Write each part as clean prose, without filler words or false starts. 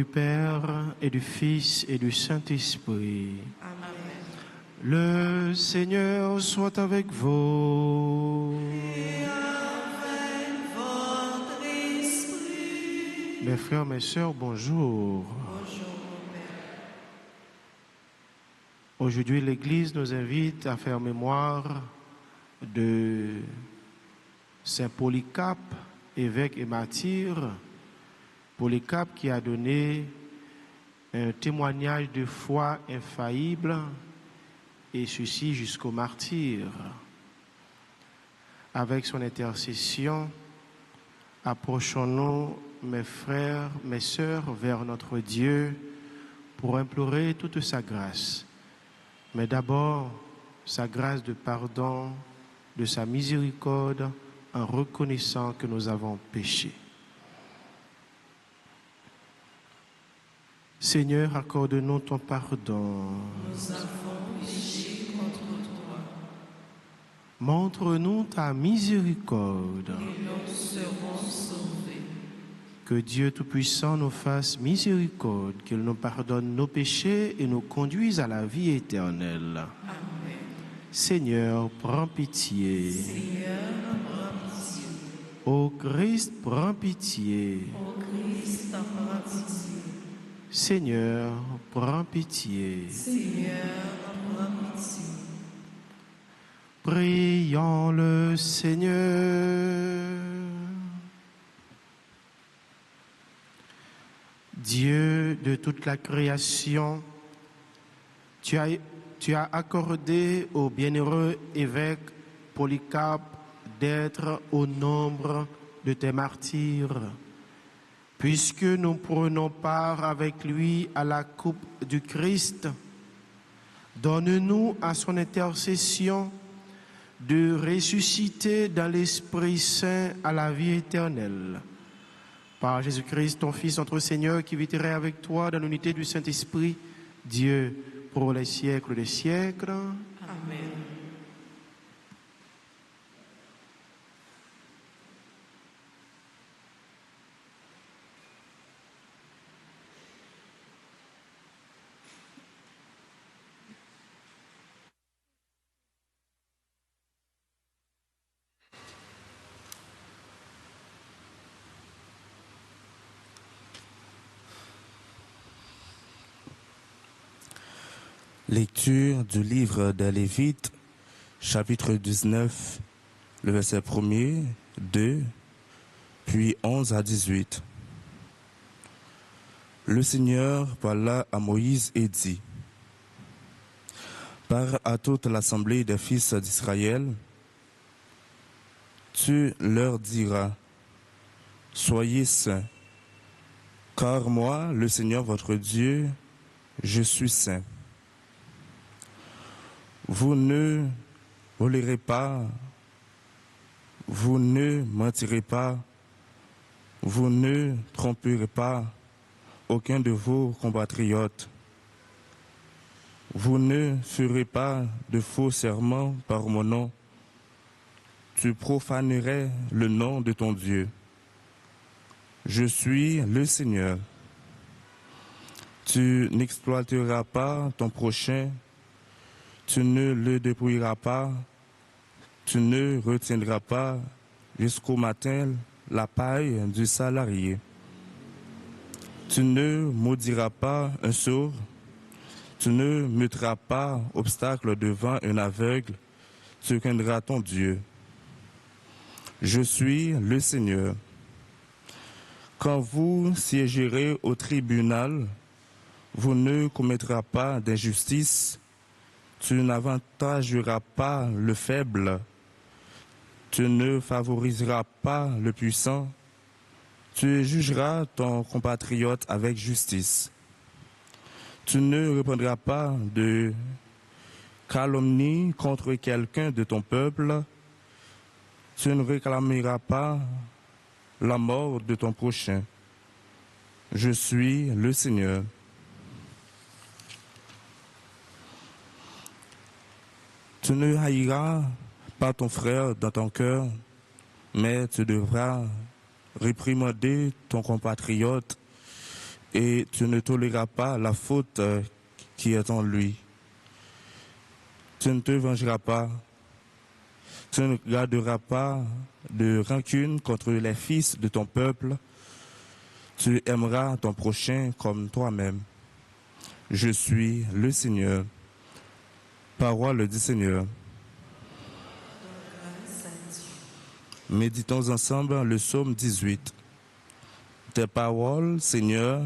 du Père et du Fils et du Saint-Esprit. Amen. Le Seigneur soit avec vous. Et avec votre esprit. Mes frères, mes sœurs, bonjour. Bonjour, mon Père. Aujourd'hui, l'Église nous invite à faire mémoire de Saint Polycarpe, évêque et martyr. Polycarpe qui a donné un témoignage de foi infaillible et ceci jusqu'au martyr. Avec son intercession, approchons-nous, mes frères, mes sœurs, vers notre Dieu pour implorer toute sa grâce. Mais d'abord, sa grâce de pardon, de sa miséricorde, en reconnaissant que nous avons péché. Seigneur, accorde-nous ton pardon. Nous avons péché contre toi. Montre-nous ta miséricorde. Et nous serons sauvés. Que Dieu Tout-Puissant nous fasse miséricorde, qu'il nous pardonne nos péchés et nous conduise à la vie éternelle. Amen. Seigneur, prends pitié. Seigneur, prends pitié. Ô Christ, prends pitié. Ô Christ, prends pitié. Seigneur, prends pitié. Seigneur, prends pitié. Prions le Seigneur. Dieu de toute la création, tu as accordé au bienheureux évêque Polycarpe d'être au nombre de tes martyrs. Puisque nous prenons part avec lui à la coupe du Christ, donne-nous à son intercession de ressusciter dans l'Esprit Saint à la vie éternelle. Par Jésus-Christ, ton Fils, notre Seigneur, qui vivrait avec toi dans l'unité du Saint-Esprit, Dieu, pour les siècles des siècles. Amen. Lecture du livre des Lévites, chapitre 19, le verset 1er, 2, puis 11 à 18. Le Seigneur parla à Moïse et dit: Parle à toute l'assemblée des fils d'Israël, tu leur diras: Soyez saints, car moi, le Seigneur votre Dieu, je suis saint. Vous ne volerez pas, vous ne mentirez pas, vous ne tromperez pas aucun de vos compatriotes. Vous ne ferez pas de faux serments par mon nom. Tu profanerais le nom de ton Dieu. Je suis le Seigneur. Tu n'exploiteras pas ton prochain. Tu ne le dépouilleras pas, tu ne retiendras pas jusqu'au matin la paille du salarié. Tu ne maudiras pas un sourd, tu ne mettras pas obstacle devant un aveugle, tu craindras ton Dieu. Je suis le Seigneur. Quand vous siégerez au tribunal, vous ne commettrez pas d'injustice. Tu n'avantageras pas le faible, tu ne favoriseras pas le puissant, tu jugeras ton compatriote avec justice. Tu ne répandras pas de calomnie contre quelqu'un de ton peuple, tu ne réclameras pas la mort de ton prochain. Je suis le Seigneur. Tu ne haïras pas ton frère dans ton cœur, mais tu devras réprimander ton compatriote et tu ne toléreras pas la faute qui est en lui. Tu ne te vengeras pas, tu ne garderas pas de rancune contre les fils de ton peuple, tu aimeras ton prochain comme toi-même. Je suis le Seigneur. Parole du Seigneur. Méditons ensemble le psaume 18. Tes paroles, Seigneur,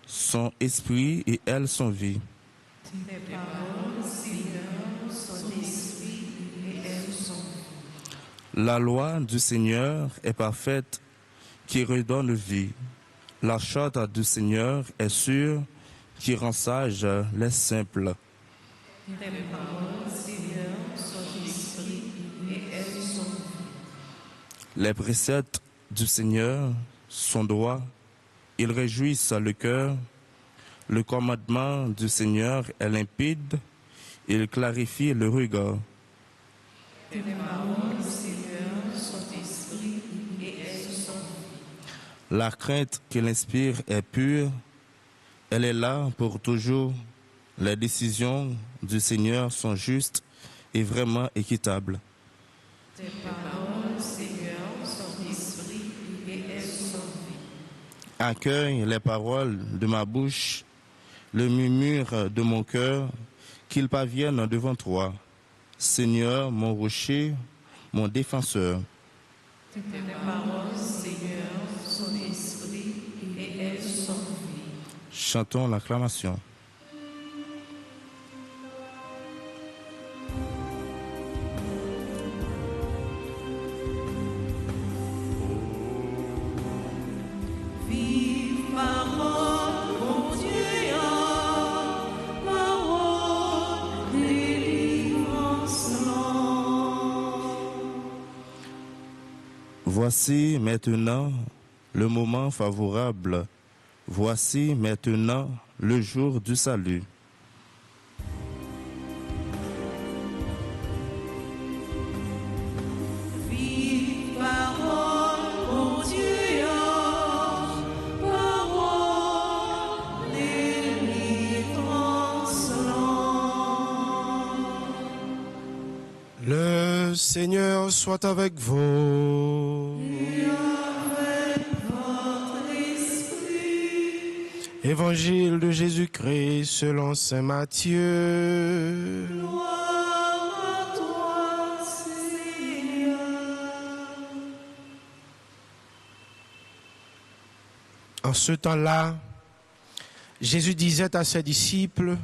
sont esprit et elles sont vie. Tes paroles, Seigneur, sont esprit et elles sont vie. La loi du Seigneur est parfaite, qui redonne vie. La charte du Seigneur est sûre, qui rend sage les simples. Tes paroles, Seigneur, sont esprit et elles sont vie. Les préceptes du Seigneur sont droits, ils réjouissent le cœur. Le commandement du Seigneur est limpide, il clarifie le regard. Tes paroles, Seigneur, sont esprit et elles sont vie. La crainte qu'il inspire est pure, elle est là pour toujours. Les décisions du Seigneur sont justes et vraiment équitables. Tes paroles, Seigneur, sont esprit et elles sont vie. Accueille les paroles de ma bouche, le murmure de mon cœur, qu'ils parviennent devant toi. Seigneur, mon rocher, mon défenseur. Tes paroles, Seigneur, sont esprit et elles sont vie. Chantons l'acclamation. Vive parole, mon Dieu, parole, délivrance. Voici maintenant le moment favorable. Voici maintenant le jour du salut. Vive parole, mon Dieu, parole, délivrance. Le Seigneur soit avec vous. Évangile de Jésus-Christ selon saint Matthieu. Gloire à toi, Seigneur. En ce temps-là, Jésus disait à ses disciples,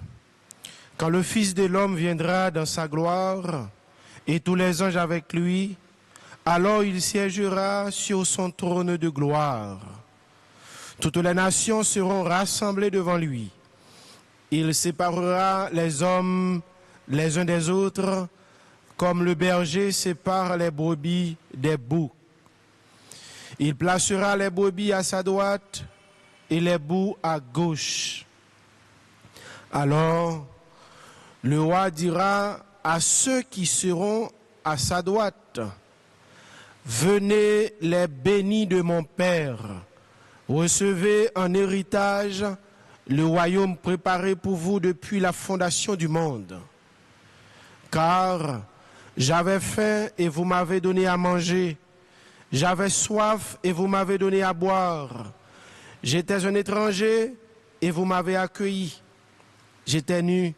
« Quand le Fils de l'homme viendra dans sa gloire, et tous les anges avec lui, alors il siégera sur son trône de gloire. Toutes les nations seront rassemblées devant lui. Il séparera les hommes les uns des autres, comme le berger sépare les brebis des boucs. Il placera les brebis à sa droite et les boucs à gauche. Alors, le roi dira à ceux qui seront à sa droite, « Venez les bénis de mon Père, recevez en héritage le royaume préparé pour vous depuis la fondation du monde. Car j'avais faim et vous m'avez donné à manger, j'avais soif et vous m'avez donné à boire, j'étais un étranger et vous m'avez accueilli, j'étais nu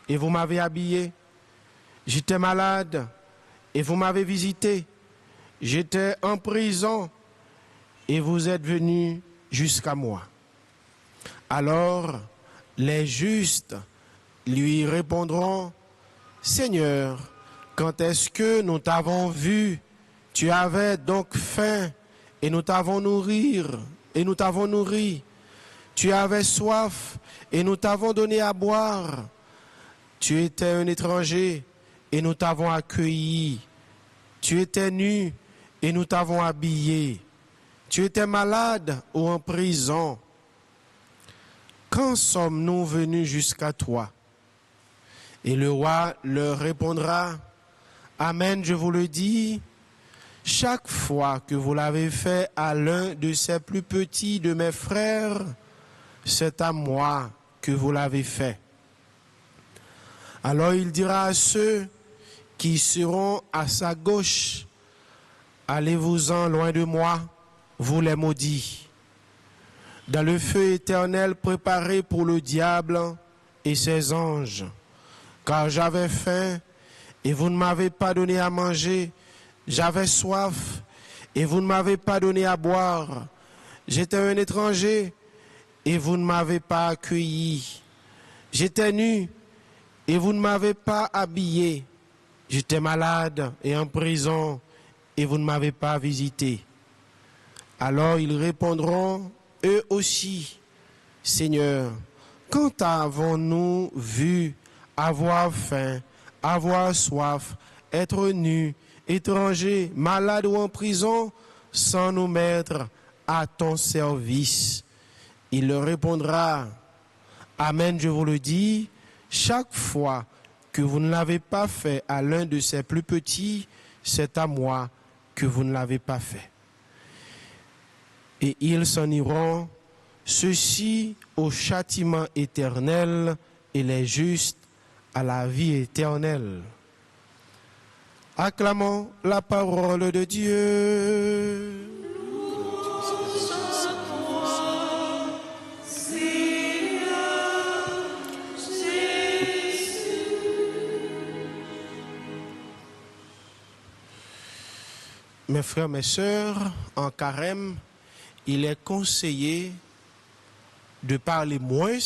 et vous m'avez habillé, j'étais malade et vous m'avez visité, j'étais en prison et vous êtes venus jusqu'à moi. » Alors les justes lui répondront, « Seigneur, quand est-ce que nous t'avons vu? Tu avais donc faim et nous t'avons nourri, Tu avais soif et nous t'avons donné à boire. Tu étais un étranger et nous t'avons accueilli. Tu étais nu et nous t'avons habillé. Tu étais malade ou en prison. Quand sommes-nous venus jusqu'à toi? » Et le roi leur répondra, « Amen, je vous le dis, chaque fois que vous l'avez fait à l'un de ces plus petits de mes frères, c'est à moi que vous l'avez fait. Alors il dira à ceux qui seront à sa gauche, allez-vous-en loin de moi, vous les maudits, dans le feu éternel préparé pour le diable et ses anges. Car j'avais faim et vous ne m'avez pas donné à manger, j'avais soif et vous ne m'avez pas donné à boire, j'étais un étranger et vous ne m'avez pas accueilli, j'étais nu et vous ne m'avez pas habillé, j'étais malade et en prison et vous ne m'avez pas visité. Alors ils répondront, eux aussi, Seigneur, quand avons-nous vu avoir faim, avoir soif, être nus, étrangers, malades ou en prison, sans nous mettre à ton service? Il leur répondra, Amen, je vous le dis, chaque fois que vous ne l'avez pas fait à l'un de ces plus petits, c'est à moi que vous ne l'avez pas fait. Et ils s'en iront, ceux-ci au châtiment éternel et les justes à la vie éternelle. Acclamons la parole de Dieu. Mes frères, mes sœurs, en carême, il est conseillé de parler moins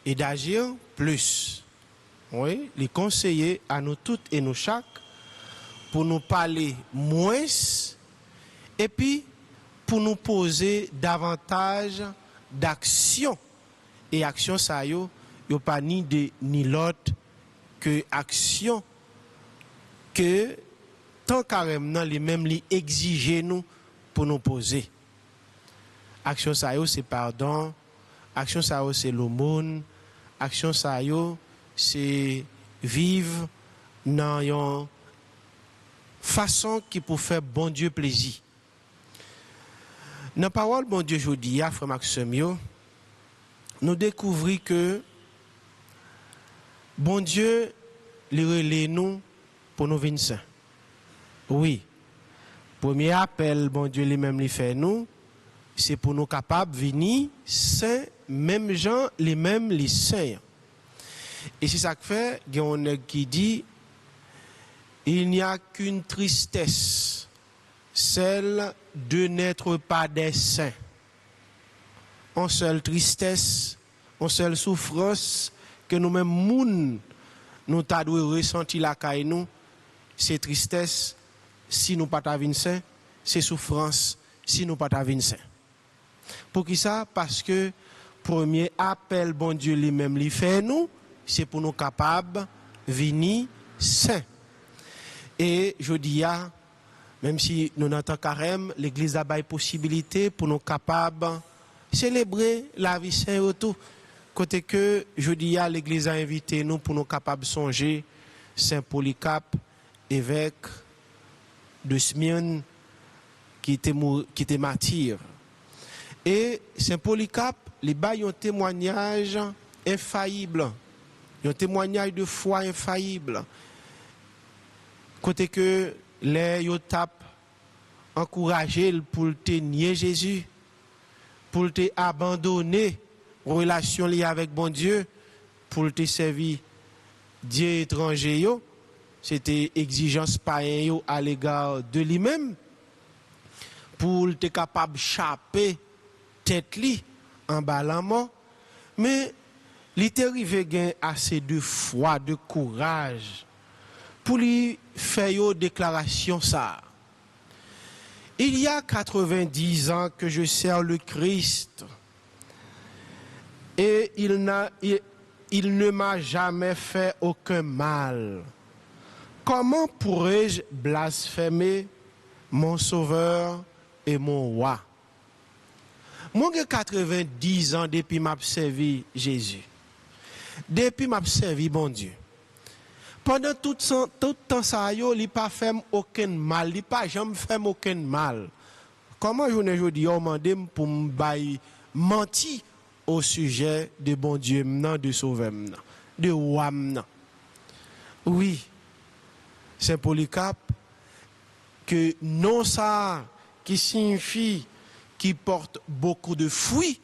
et d'agir plus. Oui, il est conseillé à nous toutes et nous chaque pour nous parler moins et puis pour nous poser davantage d'actions. Et action ça yo pas ni de ni l'autre que action que tant carême nan les mêmes li exiger nous pour nous poser. Action ça yo c'est pardon, action ça yo c'est l'aumône, action ça yo c'est vivre dans une façon qui pour faire bon Dieu plaisir. Dans la parole bon Dieu aujourd'hui, frère Maxime, nous découvrons que bon Dieu les relais nous pour nous venir saints. Oui. Premier appel bon Dieu lui-même lui fait nous, c'est pour nous capables de venir saints, même gens les mêmes les saints. Et c'est ça que fait, il y a un qui dit, il n'y a qu'une tristesse, celle de n'être pas des saints. En seule tristesse, en seule souffrance, que nous-mêmes, moun, nous t'avons ressenti la caille nous, c'est tristesse, si nous pas t'avons saint, c'est souffrance, si nous pas t'avons saint. Pour qui ça? Parce que, premier appel, bon Dieu lui-même, lui fait nous, c'est pour nous capables de venir saints. Et je dis, même si nous n'entendons carême, l'Église a une possibilité pour nous capables de célébrer la vie sainte autour. Côté que, je dis, l'Église a invité nous pour nous capables de songer Saint Polycarpe, évêque de Smyrne, qui était martyr. Et Saint Polycarpe, il a un témoignage infaillible. Un témoignage de foi infaillible. Côté que les yotap encouragé pour te nier Jésus, pour te abandonner relation liée avec bon Dieu, pour te servir Dieu étranger yo, c'était exigence païen à l'égard de lui-même, pour te capable d'échapper tête li en bas, mais il est arrivé gain assez de foi, de courage pour lui faire une déclaration ça. Il y a 90 ans que je sers le Christ et il ne m'a jamais fait aucun mal. Comment pourrais-je blasphémer mon Sauveur et mon Roi? Moi, j'ai 90 ans depuis m'a servi Jésus. Depuis m'a servi bon Dieu. Pendant tout temps ça yo, il pas fait aucun mal, il pas jamais fait aucun mal. Comment je dis on mande pour me menti au sujet de bon Dieu, de sauveur, de roi. Oui, Saint Polycarpe, que non ça qui signifie qui porte beaucoup de fruits,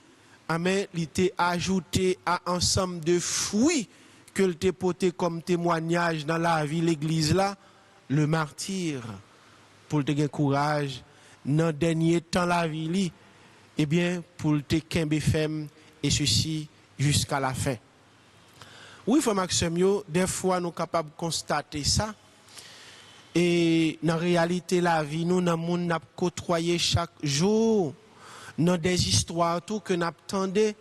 mais il était ajouté à un ensemble de fruits que le t'est porté comme témoignage dans la vie l'église là, le martyr, pour te gagner courage dans le dernier temps la vie li, eh bien pour te kembe femme et ceci jusqu'à la fin. Oui, frère Maxime, des fois nous sommes capables de constater ça. Et dans la réalité, la vie, nous, dans le monde, nous côtoyé chaque jour. Dans des histoires tout que nous attendons,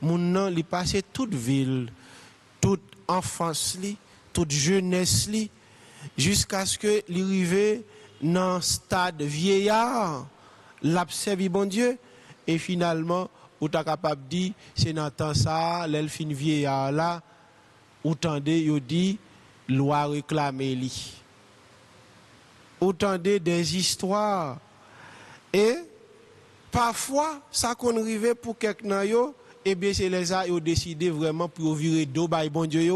nous li passé toute ville, toute enfance, toute jeunesse, jusqu'à ce que l'arrivée dans le stade vieillard, l'observe bon Dieu, et finalement, ou tu es capable de dire, c'est dans temps ça, l'elfine vieillard là, ou tendez, yo dit, loi réclamer li. Autant des histoires. Et parfois, ça qu'on arrive pour quelqu'un, eh bien, c'est les gens qui ont décidé vraiment pour virer d'eau, bon Dieu,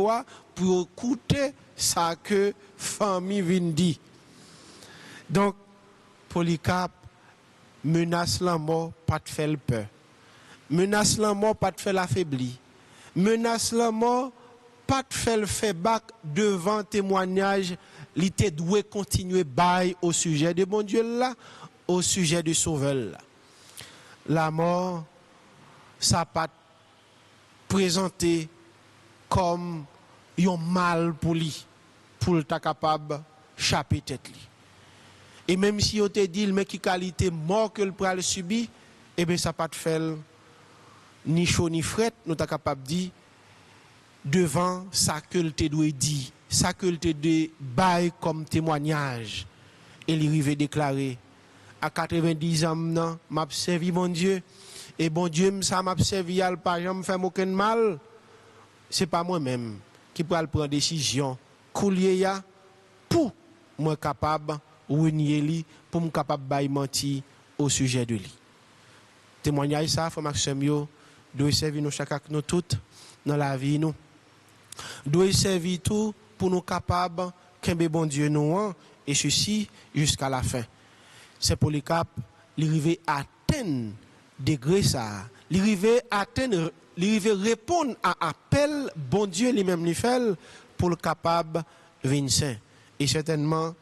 pour écouter ça que famille vient dire. Donc, Polycarpe menace la mort, pas de faire peur. Menace la mort, pas de faire l'affaiblir. Menace la mort, pas de faire fait bac devant témoignage. Il doit continuer bail au sujet de bon Dieu là, au sujet de sauveur là. La mort, ça pas présenté comme un mal pour lui, pour être capable de chaper tête lui. Et même si on te dit mais qui qualité mort que le pral subit, eh bien ça pas de faire ni chaud ni fret, nous sommes capable de dire devant ça que le te doit dire. Ça que le te bail comme témoignage. Et il arrive déclarer à 90 ans, m'a servi mon Dieu. Et bon Dieu, ça m'a servi, il pas jamais fait aucun mal. C'est pas moi-même qui peut prendre décision. Coulier pour moi capable renier lui, pour me capable de mentir au sujet de lui. Témoignage ça, frère Maxime, doit servir nous chacun nous toutes dans la vie nous. Doit servir tout pour nous capables qu'un bon Dieu nous et ceci jusqu'à la fin. C'est Polycarpe, il arrive à atteindre degré ça, il arrive à atteindre, il arrive répondre à appel bon Dieu lui-même lui fait pour le capable venir saint. Et certainement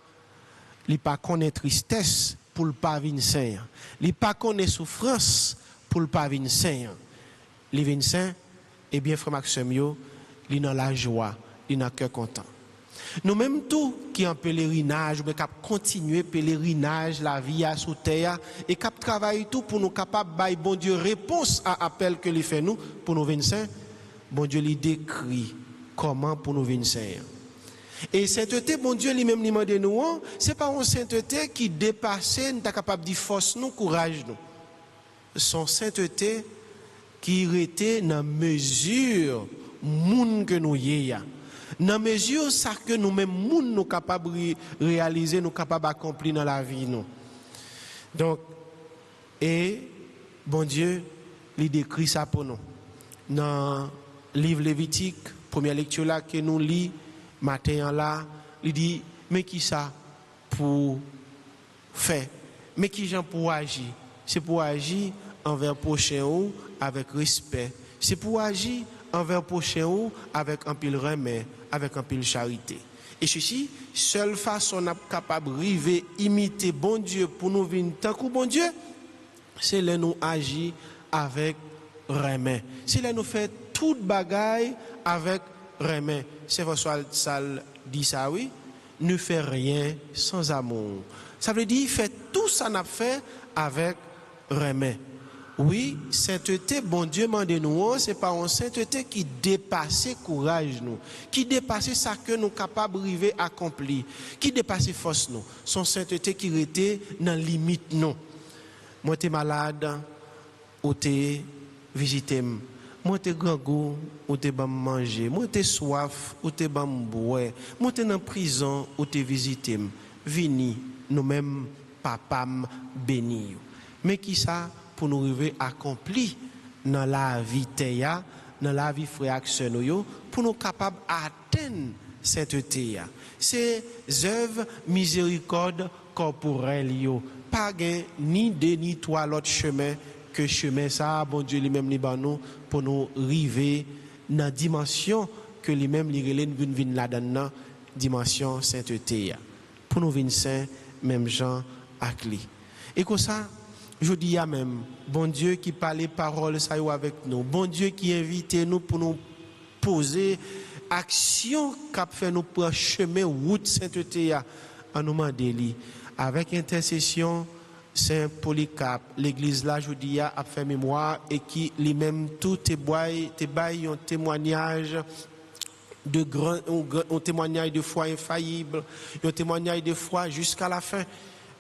il pas connaît tristesse pour le pas venir saint. Il pas connaît souffrance pour le pas venir saint. Il venir saint et bien frère Maxime yo, il dans la joie, il dans cœur content. Nous même tout qui en pèlerinage, mais cap continuer pèlerinage la vie à sous terre et cap travailler tout pour nous capable bailler bon Dieu réponse à appel que il fait nous pour nous venir saint. Bon Dieu lui décrit comment pour nous venir saint. Et sainteté bon Dieu lui-même lui demande nous, c'est pas une sainteté qui dépasse, nous capable de force nous, courage nous. Son sainteté qui était dans mesure moun que nous y a. Dans mesure ça que nous même moun nous capable réaliser, nous capable accomplir dans la vie nous. Donc et bon Dieu, il décrit ça pour nous. Dans le livre Lévitique, première lecture là que nous lit matin là, il dit mais qui ça pour faire? Mais qui gens pour agir? C'est pour agir envers prochain ou avec respect. C'est pour agir envers prochain ou avec un pile remède, avec un pile charité. Et ceci, seule façon n'a capable river imiter bon Dieu pour nous venir tant que bon Dieu, c'est là nous agir avec remède. C'est là nous faire toute bagaille avec remède. C'est François Sal dit ça oui, ne fait rien sans amour. Ça veut dire fait tout ça n'a fait avec remède. Oui, sainteté, bon Dieu m'a dit nous, c'est pas une sainteté qui dépasse courage nous, qui dépasse ça que nous capables d'arriver à accomplir, qui dépasse force nous. Son sainteté qui était dans limite nous. Moi t'es malade, ou t'es visité, moi t'es grand goût, ou t'es bon manger, moi t'es soif, ou t'es bon boire, moi t'es dans prison, ou t'es visité. Vini, nous-mêmes, papa béni. Mais qui ça? Pour nous arriver à accomplir dans la vie théa, dans la vie frère ak sœur nou yo, pour nous capables d'atteindre sainteté. C'est œuvre miséricorde corporelle yo. Pas gain ni deux ni trois l'autre chemin que chemin ça bon Dieu lui-même li ban nous pour nous arriver dans dimension que lui-même li relève vinn là-dedans dimension sainteté. Pour nous vinn saint même Jean ak li. Et comme ça je dis à même, bon Dieu qui parle paroles ça avec nous, bon Dieu qui invite nous pour nous poser action qui fait nous prendre chemin route sainteté en nous demander avec intercession Saint Polycarpe, l'église là je dis a fait mémoire et qui lui-même tout te bail un témoignage de grand un témoignage de foi infaillible, un témoignage de foi jusqu'à la fin.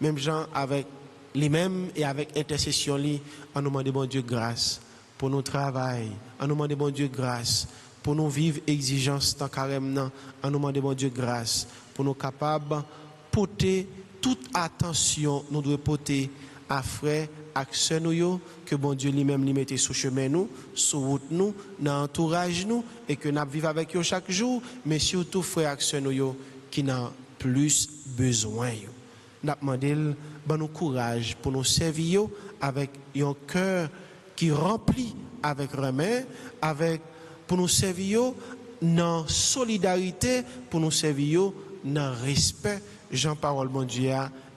Même Jean avec lui-même et avec intercession lui, en nous demandant bon Dieu grâce pour nos travail, en nous demandant bon Dieu grâce pour nous vivre exigence tant carrément, en nous demandant bon Dieu grâce pour nous capables porter toute attention nous devons porter à frère à sœur nous que bon Dieu lui-même lui mette sous chemin nous, sous route nous, dans entourage nous et que nous vivons avec eux chaque jour, mais surtout frère et sœur nous qui n'ont plus besoin. Nous demandons bon courage pour nous servir avec un cœur qui remplit avec remède, avec pour nous servir dans solidarité, pour nous servir dans respect. Jean-Parole mon Dieu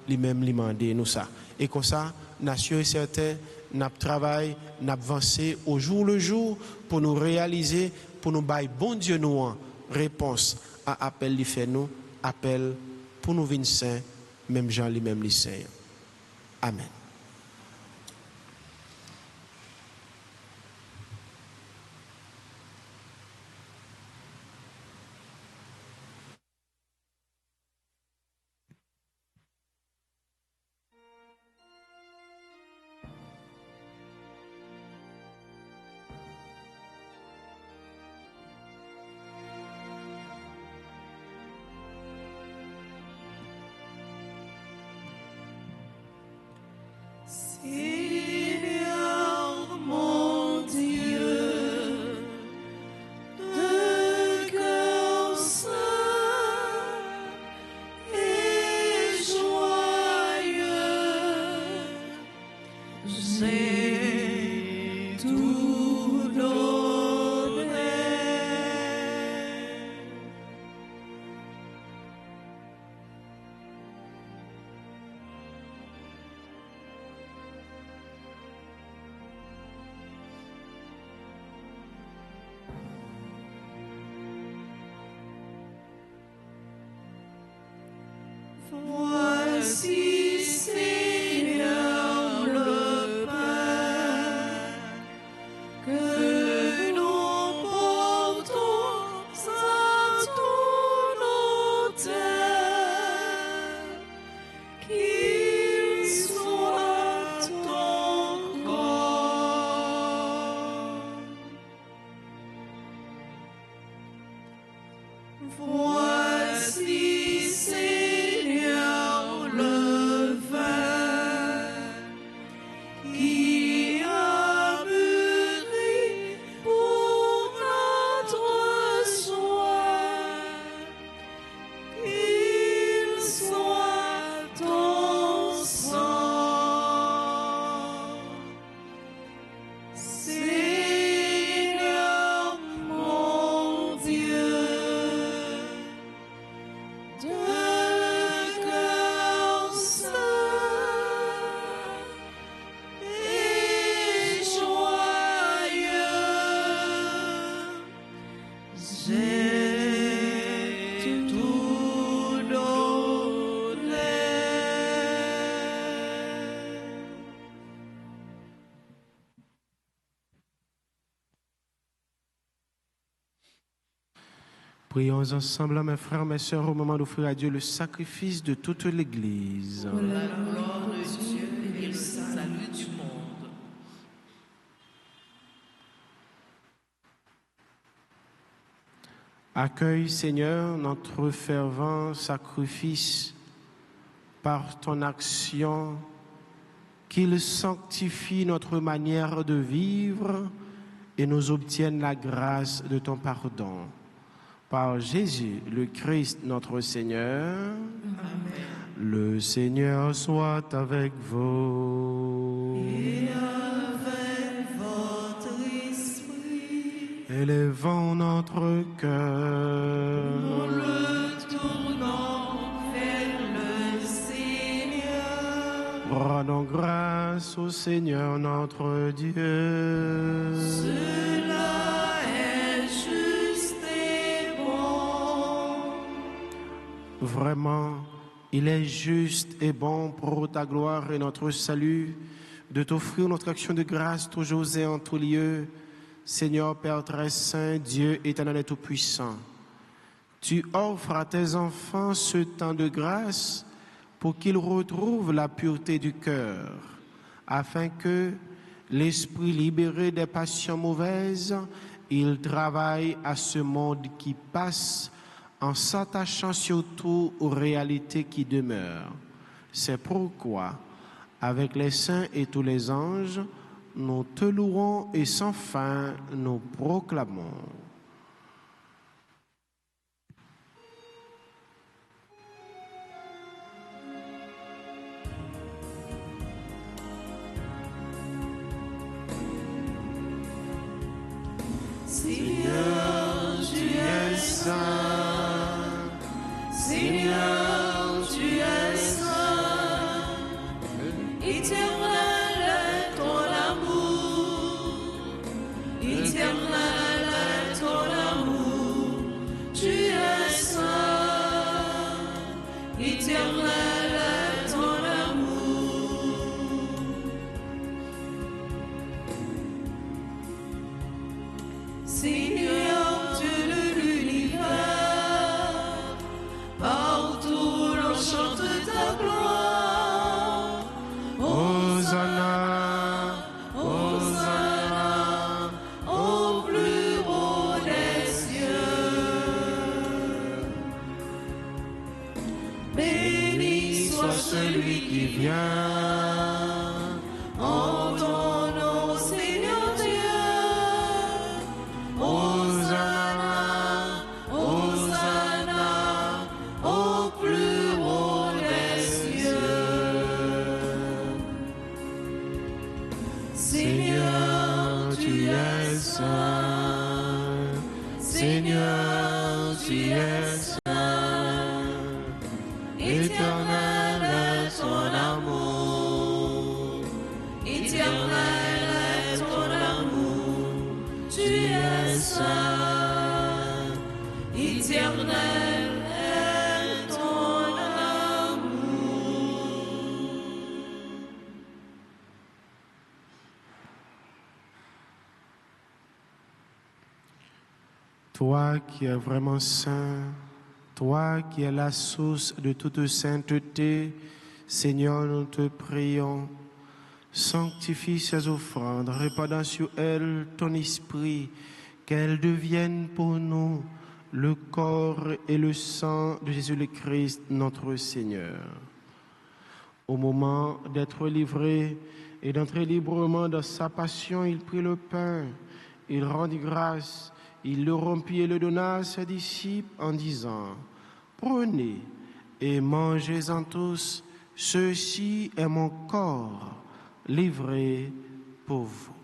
lui-même lui demandé nous ça. Et comme ça, nation est certain, nous travaillons, nous avançons au jour le jour pour nous réaliser, pour nous bailler bon Dieu nous en réponse à appel lui fait nous, appel pour nous venir saint, même Jean lui-même lui saint. Amen. Seigneur mon Dieu, de cœur saint et joyeux, j'ai tout donné. Voici, Seigneur, le pain que nous portons à ton autel, qu'il soit ton corps. Voici, Seigneur, le vin qui a mûri pour notre soin, qu'il soit ton sang. Seigneur mon Dieu, de cœur saint et joyeux, j'ai tout donné. Prions ensemble, mes frères, mes sœurs, au moment d'offrir à Dieu le sacrifice de toute l'Église. Pour la gloire de Dieu et le salut du monde. Accueille, Seigneur, notre fervent sacrifice par ton action qu'il sanctifie notre manière de vivre et nous obtienne la grâce de ton pardon. Par Jésus, le Christ, notre Seigneur. Amen. Le Seigneur soit avec vous. Et avec votre esprit, Élevons notre cœur. nous le tournons vers le Seigneur. Rendons grâce au Seigneur notre Dieu. Cela est juste et bon. Vraiment, il est juste et bon pour ta gloire et notre salut de t'offrir notre action de grâce toujours et en tout lieu. Seigneur Père très saint, Dieu éternel et tout-puissant, tu offres à tes enfants ce temps de grâce pour qu'ils retrouvent la pureté du cœur, afin que, l'esprit libéré des passions mauvaises, ils travaillent à ce monde qui passe en s'attachant surtout aux réalités qui demeurent. C'est pourquoi, avec les saints et tous les anges, nous te louons et sans fin nous proclamons. Seigneur, tu es saint. Seigneur, tu es saint. Éternel est ton amour. Éternel est ton amour. Tu es saint. Éternel est ton amour. Seigneur, Dieu de l'univers, partout l'on chante ta gloire. Hosanna, Hosanna, Au plus haut des cieux. Béni soit celui qui vient. En ton nom, Seigneur Dieu. Hosanna, Hosanna, au plus haut des cieux. Seigneur, tu es saint. Seigneur, tu es saint. Éternel est ton amour. Éternel est ton amour. Tu es saint. Éternel est ton amour. toi qui es vraiment saint, toi qui es la source de toute sainteté, Seigneur, nous te prions. Sanctifie ces offrandes, répandant sur elles ton esprit, qu'elles deviennent pour nous le corps et le sang de Jésus le Christ, notre Seigneur. Au moment d'être livré et d'entrer librement dans sa passion, il prit le pain, il rendit grâce, il le rompit et le donna à ses disciples en disant: Prenez et mangez-en tous, ceci est mon corps livré pour vous.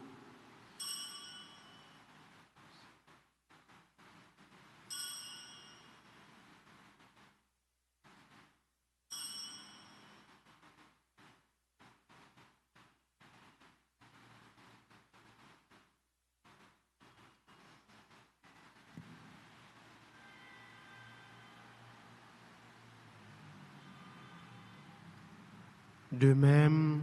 De même,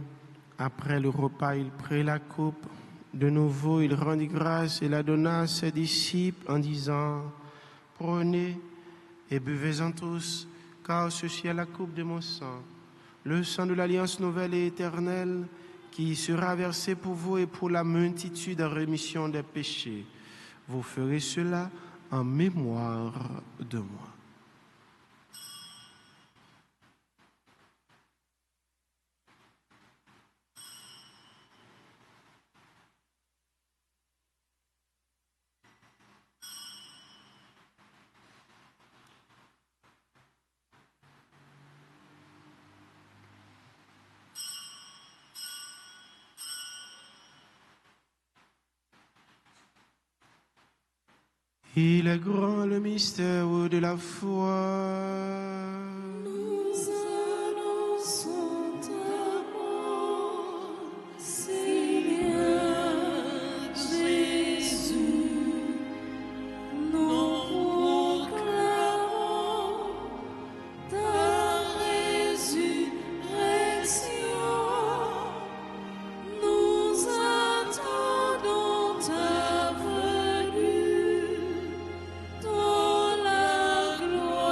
après le repas, il prit la coupe. De nouveau, il rendit grâce et la donna à ses disciples en disant: Prenez et buvez-en tous, car ceci est la coupe de mon sang, le sang de l'alliance nouvelle et éternelle, qui sera versé pour vous et pour la multitude en rémission des péchés. Vous ferez cela en mémoire de moi. Il est grand le mystère de la foi. Nous annonçons ta mort, Seigneur Jésus. Nous proclamons ta résurrection. Nous attendons ta venue dans la gloire.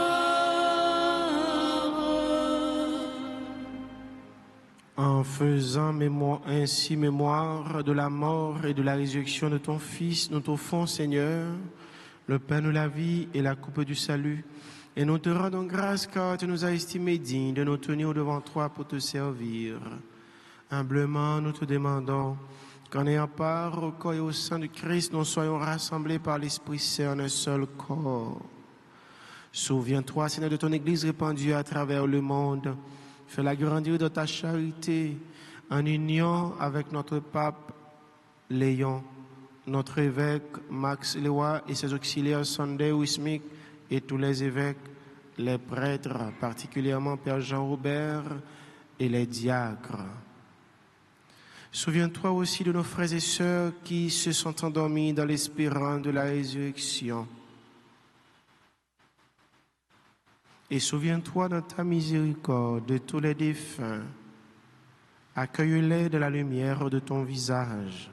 En faisant ainsi mémoire de la mort et de la résurrection de ton Fils, nous t'offrons, Seigneur, le pain de la vie et la coupe du salut. Et nous te rendons grâce car tu nous as estimés dignes de nous tenir devant toi pour te servir. Humblement, nous te demandons qu'en ayant part au corps et au sang de Christ, nous soyons rassemblés par l'Esprit Saint en un seul corps. Souviens-toi, Seigneur, de ton Église répandue à travers le monde. Fais-la grandir de ta charité en union avec notre pape Léon, notre évêque Max Lewa et ses auxiliaires Sunday Wismic et tous les évêques, les prêtres, particulièrement Père Jean-Robert et les diacres. Souviens-toi aussi de nos frères et sœurs qui se sont endormis dans l'espérance de la résurrection. Et souviens-toi dans ta miséricorde de tous les défunts. Accueille-les de la lumière de ton visage.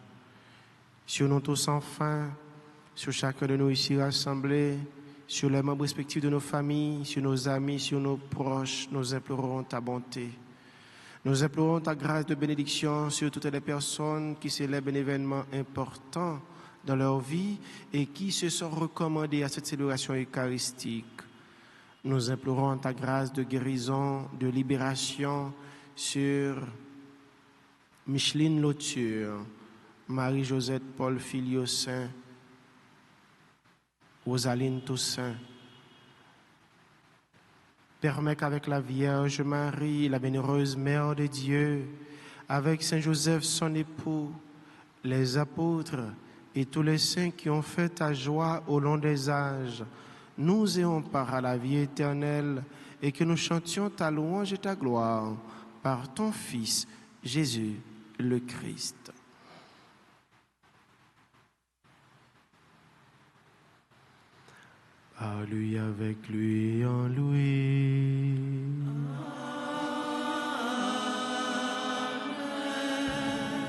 Sur nous tous sans fin, sur chacun de nous ici rassemblés, sur les membres respectifs de nos familles, sur nos amis, sur nos proches, nous implorons ta bonté. Nous implorons ta grâce de bénédiction sur toutes les personnes qui célèbrent un événement important dans leur vie et qui se sont recommandées à cette célébration eucharistique. Nous implorons ta grâce de guérison, de libération sur Micheline Lauture, Marie-Josette Paul Filiosaint, Rosaline Toussaint. Permets qu'avec la Vierge Marie, la bienheureuse Mère de Dieu, avec Saint Joseph son époux, les apôtres et tous les saints qui ont fait ta joie au long des âges, nous ayons part à la vie éternelle et que nous chantions ta louange et ta gloire par ton Fils, Jésus le Christ. Par lui, avec lui, en lui.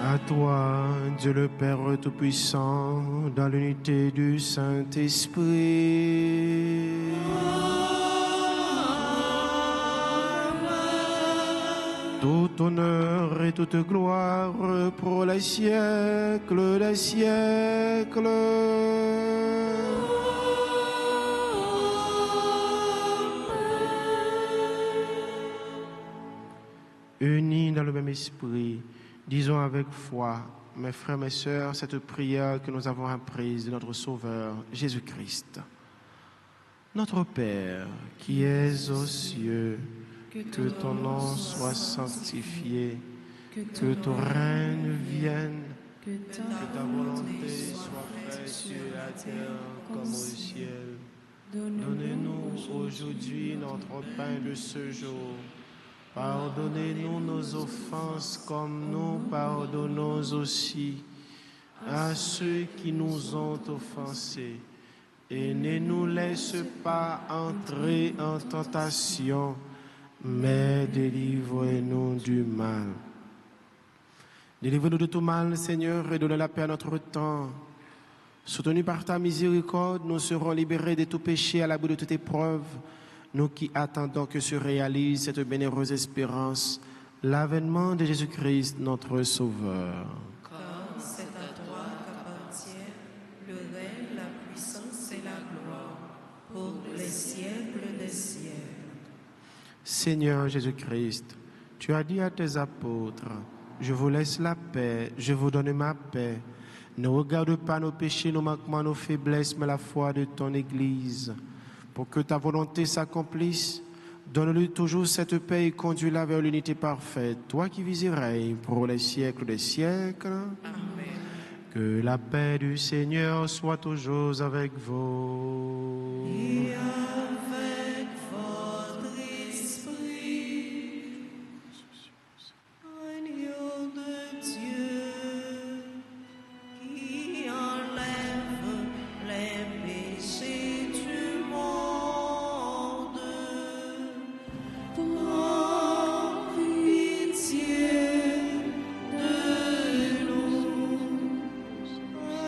À toi, Dieu le Père Tout-Puissant, dans l'unité du Saint-Esprit. Tout honneur et toute gloire pour les siècles des siècles. Unis dans le même esprit, disons avec foi, mes frères, mes sœurs, cette prière que nous avons apprise de notre Sauveur, Jésus-Christ. Notre Père, qui es aux cieux, que ton nom soit sanctifié, que ton règne vienne, que ta volonté soit faite sur la terre comme au ciel. Donnez-nous aujourd'hui notre pain de ce jour. Pardonnez-nous nos offenses comme nous pardonnons aussi à ceux qui nous ont offensés. Et ne nous laisse pas entrer en tentation, mais délivrez-nous du mal. Délivre-nous de tout mal, Seigneur, et donne la paix à notre temps. Soutenus par ta miséricorde, nous serons libérés de tout péché à l'abri de toute épreuve. Nous qui attendons que se réalise cette bienheureuse espérance, l'avènement de Jésus-Christ, notre Sauveur. Car c'est à toi qu'appartient le règne, la puissance et la gloire pour les siècles des siècles. Seigneur Jésus-Christ, tu as dit à tes apôtres, « Je vous laisse la paix, je vous donne ma paix. Ne regarde pas nos péchés, nos manquements, nos faiblesses, mais la foi de ton Église. Pour que ta volonté s'accomplisse, donne-lui toujours cette paix et conduis-la vers l'unité parfaite, toi qui vis et règnes pour les siècles des siècles. » Amen. Que la paix du Seigneur soit toujours avec vous. Et avec votre esprit, agneau de Dieu, qui enlève les péchés du monde, prends pitié de nous.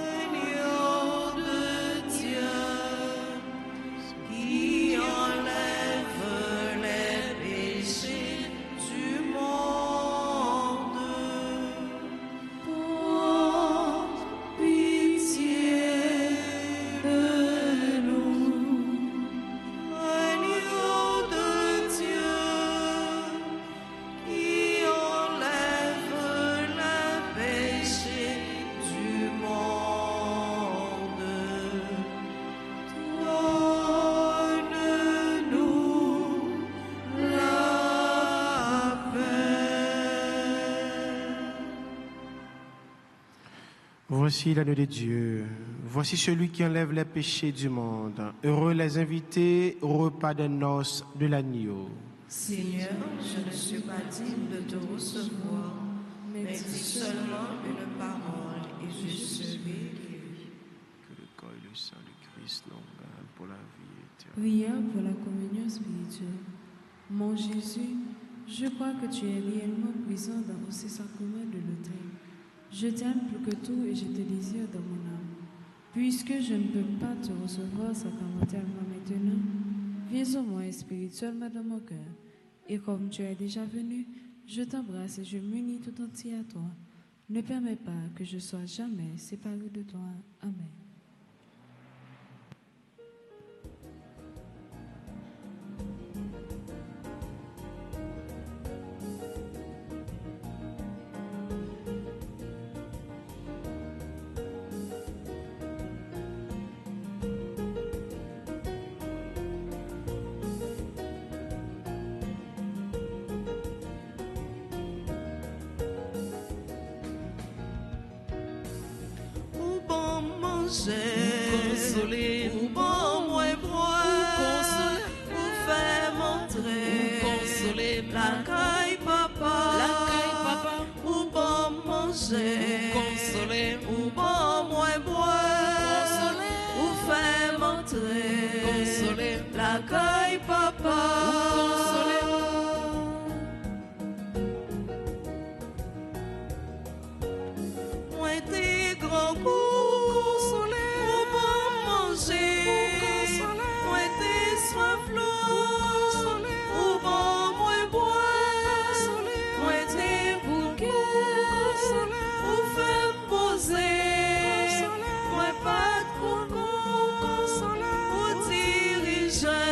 Agneau de Dieu, qui enlève les péchés du monde, prends pitié de nous. Agneau de Dieu, qui enlève les péchés du monde, donne-nous la paix. Voici l'agneau de Dieu. Voici celui qui enlève les péchés du monde. Heureux les invités au repas des noces de l'agneau. Seigneur, je ne suis pas digne de te recevoir, mais dis seulement une parole et je serai guéri. Que le corps et le sang du Christ nous gardent pour la vie éternelle. Prière pour la communion spirituelle. Mon Jésus, je crois que tu es réellement présent dans ces sacrements de l'autel. Je t'aime plus que tout et je te désire dans mon âme. Puisque je ne peux pas te recevoir sacramentellement maintenant, viens au moins spirituellement dans mon cœur. Et comme tu es déjà venu, je t'embrasse et je m'unis tout entier à toi. Ne permets pas que je sois jamais séparé de toi. Amen. Ou bon manger, consoler, ou bon moins boire, consoler, ou faire montrer, consoler, la caille papa, ou bon manger, consoler, ou bon moins boire, consoler, ou faire montrer, consoler, la caille papa, consoler. Moi t'es grand pour consoler, ou bon manger, moi t'es soif l'eau, ou bon moi boire, moi t'es bouquet, ou faire poser, moi pas de coco, ou diriger,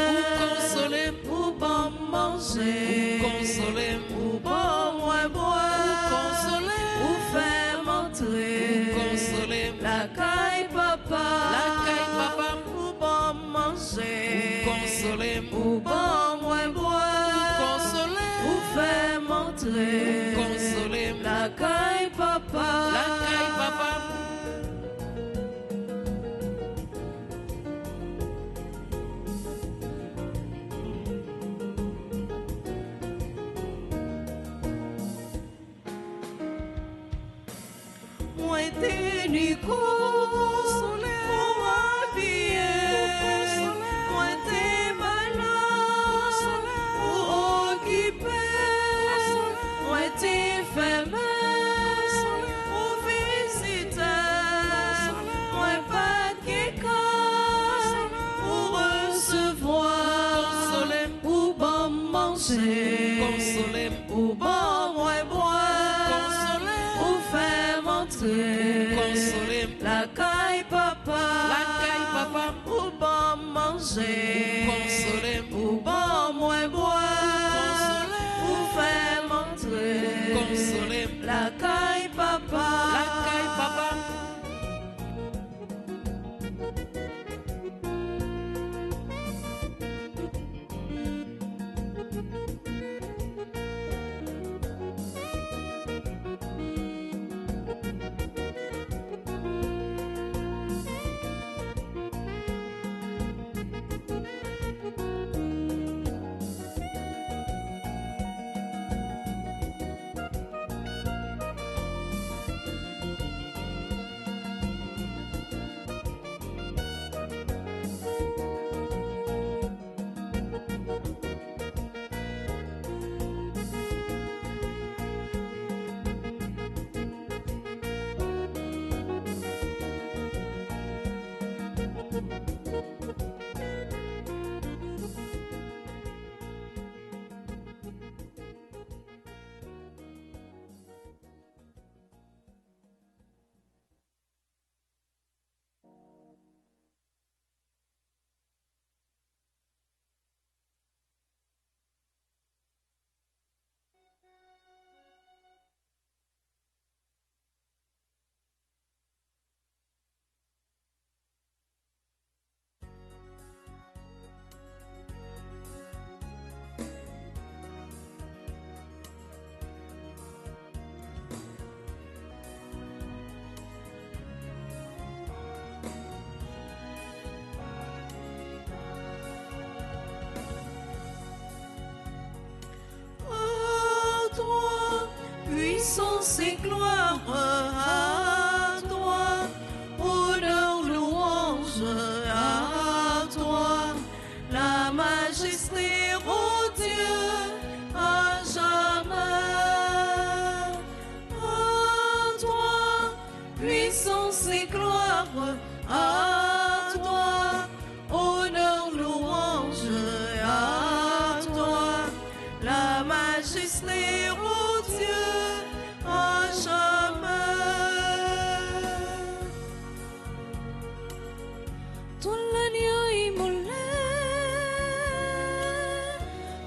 ou bon manger, ou bon moi boire, ou faire montrer, la caille papa, ou bon manger, ou bon moins boire, ou faire montrer, la caille papa, moi t'es nu consolé, moi habillé, moi t'es malade, ou occupé, moi t'es fermé, ou visité, moi pas de quelqu'un, pour recevoir, ou bon manger, ou bon moi boire, ou faire montrer, la caille papa, ou bon manger, ou bon moins boire, ou faire montrer, la caille papa, majesté, ô Dieu, à jamais. Ton l'agneau immolé,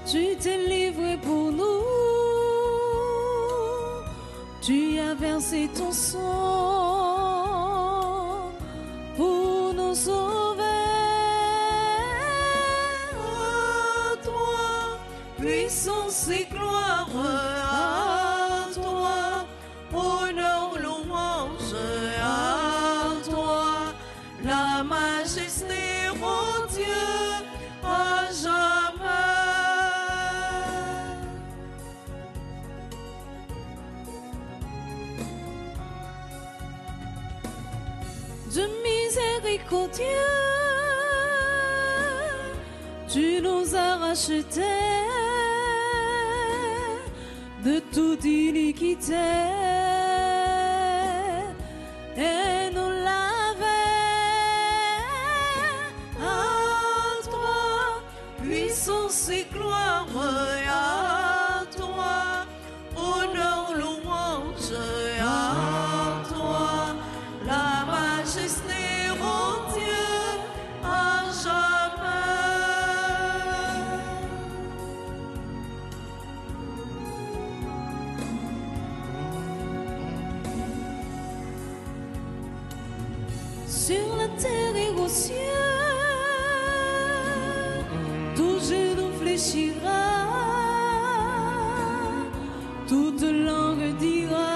tu t'es livré pour nous, tu as versé ton sang pour nous sauver. À toi, puissance et gloire, à toi, honneur, louange, à toi, la majesté, ô Dieu, à jamais. De miséricordieux, tu nous as rachetés de toute iniquité et nous laver. À toi, puissance et gloire, à toi, honneur, louange, à toi, la majesté, ô Dieu, à jamais. Sur la terre et aux cieux, tout genou fléchira, toute langue dira,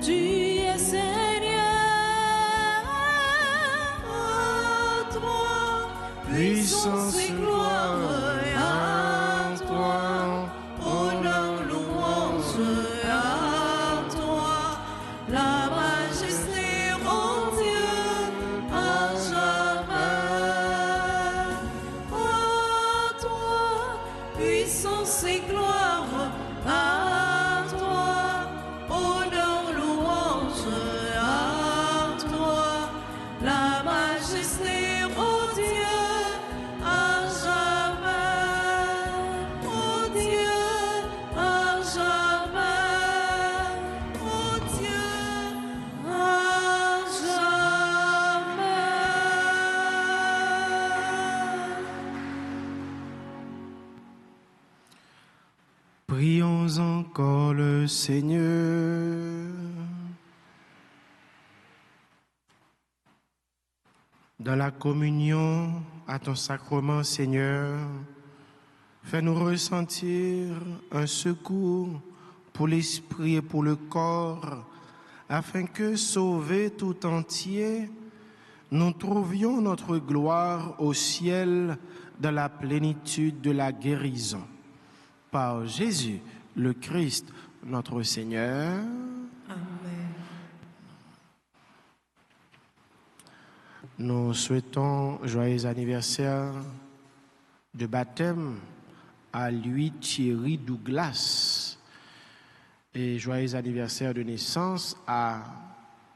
tu es Seigneur. À toi, puissance et gloire, à toi, honneur, louange, à toi, la majesté, ô Dieu, à jamais. À toi, puissance et gloire, à toi, honneur, louange, à toi, la majesté, ô Dieu, à jamais. Ô Dieu, à jamais. Ô Dieu, à jamais. Prions encore le Seigneur. Dans la communion à ton sacrement, Seigneur, fais-nous ressentir un secours pour l'esprit et pour le corps, afin que, sauvés tout entiers, nous trouvions notre gloire au ciel dans la plénitude de la guérison. Par Jésus, le Christ, notre Seigneur. Amen. Nous souhaitons joyeux anniversaire de baptême à Louis Thierry Douglas et joyeux anniversaire de naissance à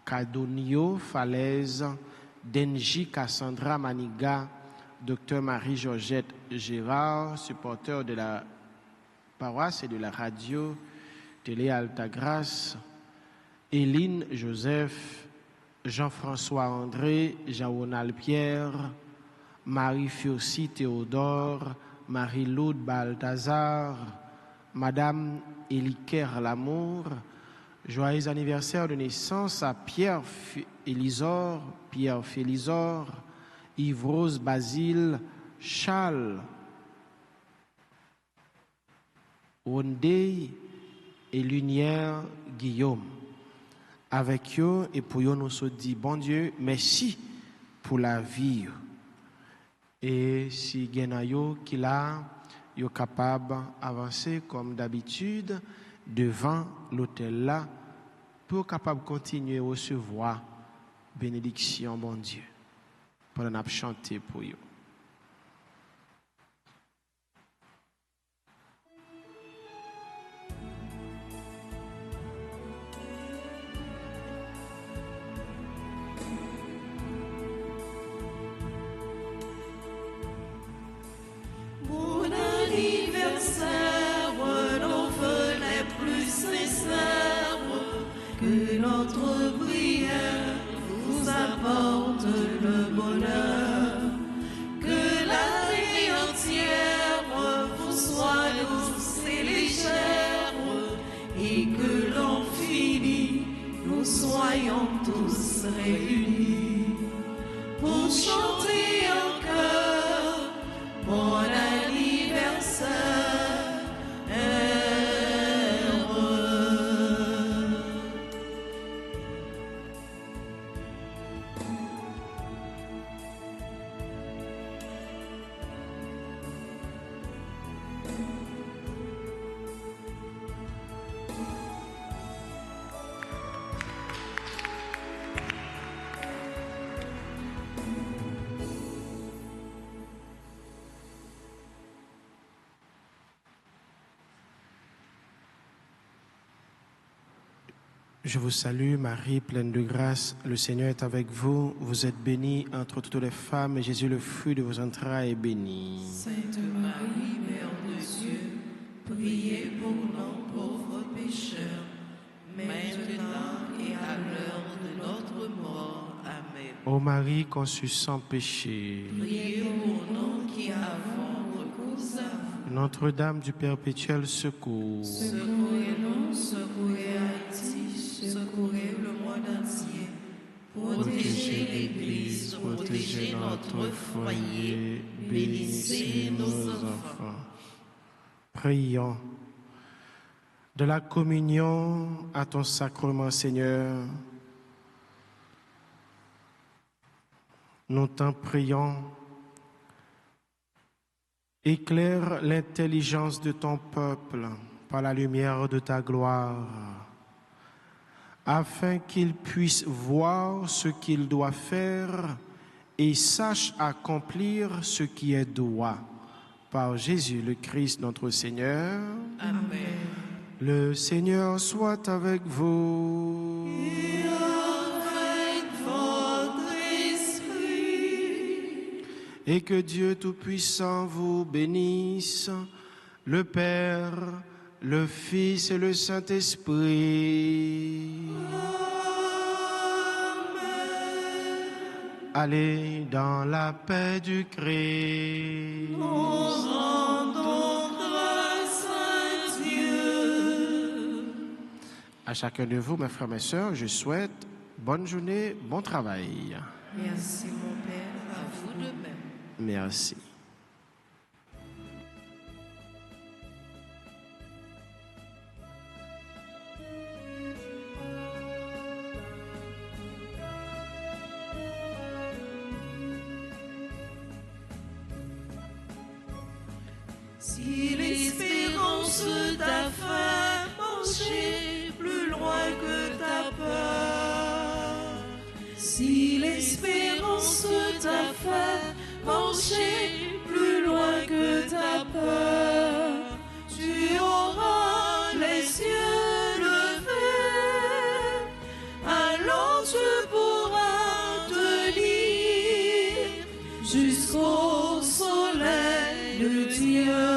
Cadonio Falaise, Denji Cassandra Maniga, Dr Marie-Georgette Gérard, supporteur de la paroisse et de la radio Télé Altagrace, Éline Joseph, Jean-François André, Jean-Ronald Pierre, Marie-Fiorcy Théodore, Marie-Laude Balthazar, Madame Éliquer Lamour. Joyeux anniversaire de naissance à Pierre Élisor, Pierre Félisor, Yves-Rose Basile, Charles, Rondé et Lunière Guillaume. Avec eux et pour eux, nous se dit, bon Dieu, merci pour la vie. Et si Genayo qui là, yo capable d'avancer comme d'habitude devant l'autel là, pour capable continuer à recevoir bénédiction, bon Dieu, pour nous chanter pour eux. Bon anniversaire. anniversaire, nos vœux les plus sincères, que notre prière vous apporte le bonheur, que l'année entière vous soit douce et légère, et que l'an fini, nous soyons tous réunis pour chanter en chœur bon anniversaire. Je vous salue, Marie, pleine de grâce. Le Seigneur est avec vous. Vous êtes bénie entre toutes les femmes, et Jésus, le fruit de vos entrailles, est béni. Sainte Marie, Mère de Dieu, priez pour nous pauvres pécheurs, maintenant et à l'heure de notre mort. Amen. Ô Marie, conçue sans péché, Priez pour nous qui avons recours à vous. Notre-Dame du perpétuel secours, Secourez-nous, secourez Haïti, secourez le monde entier. Protégez l'Église, protégez notre foyer, bénissez nos enfants. prions. De la communion à ton sacrement, Seigneur, nous t'en prions. Éclaire l'intelligence de ton peuple par la lumière de ta gloire, afin qu'il puisse voir ce qu'il doit faire et sache accomplir ce qui est droit. Par Jésus le Christ notre Seigneur. Amen. Le Seigneur soit avec vous. Et avec votre esprit. Et que Dieu Tout-Puissant vous bénisse, le Père, le Fils et le Saint-Esprit. Allez dans la paix du Christ. Nous rendons grâce à Dieu. À chacun de vous, mes frères, mes sœurs, je souhaite bonne journée, bon travail. Merci mon Père, à vous de même. Merci. Si l'espérance t'a fait marcher plus loin que ta peur, si l'espérance t'a fait marcher plus loin que ta peur, tu auras les yeux levés, alors tu pourras te lire jusqu'au soleil de Dieu.